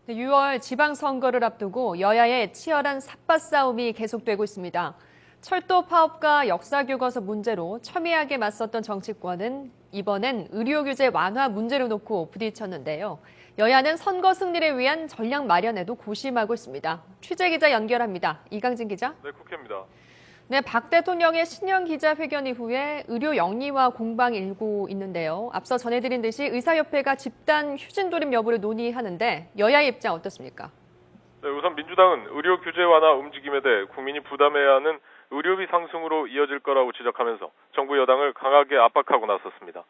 6월 지방선거를 앞두고 여야의 치열한 삿바 싸움이 계속되고 있습니다. 철도 파업과 역사교과서 문제로 첨예하게 맞섰던 정치권은 이번엔 의료규제 완화 문제를 놓고 부딪혔는데요. 여야는 선거 승리를 위한 전략 마련에도 고심하고 있습니다. 취재기자 연결합니다. 이강진 기자. 네, 국회입니다. 네, 박 대통령의 신년 기자회견 이후에 의료 영리화 공방이 일고 있는데요. 앞서 전해드린 듯이 의사협회가 집단 휴진 돌입 여부를 논의하는데 여야의 입장 어떻습니까? 네, 우선 민주당은 의료 규제 완화 움직임에 대해 국민이 부담해야 하는 의료비 상승으로 이어질 거라고 지적하면서 정부 여당을 강하게 압박하고 나섰습니다.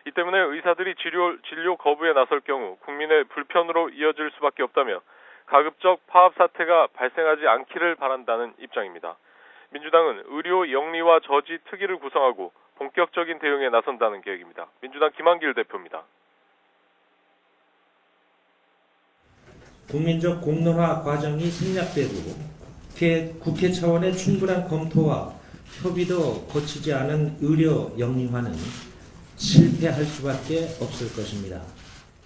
이 때문에 의사들이 진료 거부에 나설 경우 국민의 불편으로 이어질 수밖에 없다며 가급적 파업 사태가 발생하지 않기를 바란다는 입장입니다. 민주당은 의료 영리화 저지 특위를 구성하고 본격적인 대응에 나선다는 계획입니다. 민주당 김한길 대표입니다. 국민적 공론화 과정이 생략되고 국회 차원의 충분한 검토와 협의도 거치지 않은 의료 영리화는 실패할 수밖에 없을 것입니다.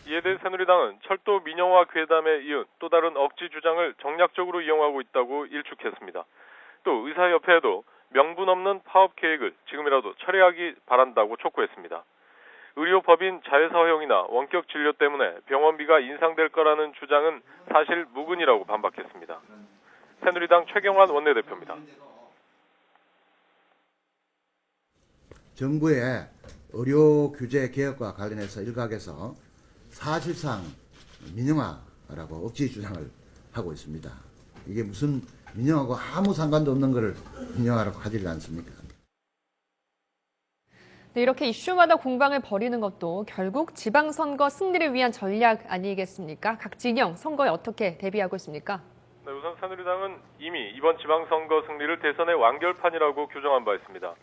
이에 대해 새누리당은 철도 민영화 괴담에 이은 또 다른 억지 주장을 정략적으로 이용하고 있다고 일축했습니다. 또 의사협회에도 명분 없는 파업 계획을 지금이라도 철회하기 바란다고 촉구했습니다. 의료법인 자회사 허용이나 원격 진료 때문에 병원비가 인상될 거라는 주장은 사실 무근이라고 반박했습니다. 새누리당 최경환 원내대표입니다. 정부의 의료 규제 개혁과 관련해서 일각에서 사실상 민영화라고 억지 주장을 하고 있습니다. 이게 무슨 민영하고 아무 상관도 없는 것을 민영화라고 하지 않습니까? 네, 이렇게 이슈마다 공방을 벌이는 것도 결국 지방선거 승리를 위한 전략 아니겠습니까? 각 진영 선거에 어떻게 대비하고 있습니까? 네, 우선 새누리당은 이미 이번 지방선거 승리를 대선의 완결판이라고 규정한 바 있습니다.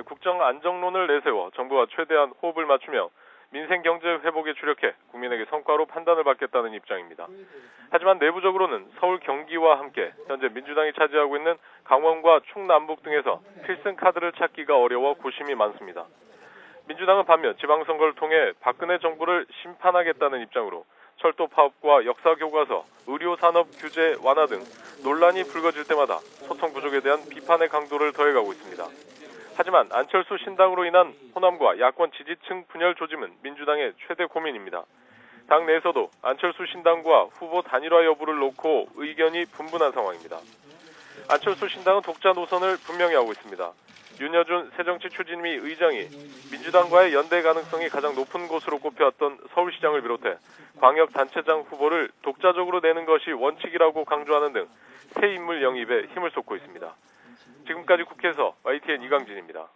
국정 안정론을 내세워 정부와 최대한 호흡을 맞추며 민생 경제 회복에 주력해 국민에게 성과로 판단을 받겠다는 입장입니다. 하지만 내부적으로는 서울 경기와 함께 현재 민주당이 차지하고 있는 강원과 충남북 등에서 필승 카드를 찾기가 어려워 고심이 많습니다. 민주당은 반면 지방선거를 통해 박근혜 정부를 심판하겠다는 입장으로 철도 파업과 역사교과서, 의료산업 규제 완화 등 논란이 불거질 때마다 소통 부족에 대한 비판의 강도를 더해가고 있습니다. 하지만 안철수 신당으로 인한 호남과 야권 지지층 분열 조짐은 민주당의 최대 고민입니다. 당 내에서도 안철수 신당과 후보 단일화 여부를 놓고 의견이 분분한 상황입니다. 안철수 신당은 독자 노선을 분명히 하고 있습니다. 윤여준 새정치추진위 의장이 민주당과의 연대 가능성이 가장 높은 곳으로 꼽혀왔던 서울시장을 비롯해 광역단체장 후보를 독자적으로 내는 것이 원칙이라고 강조하는 등 새 인물 영입에 힘을 쏟고 있습니다. 지금까지 국회에서 YTN 이강진입니다.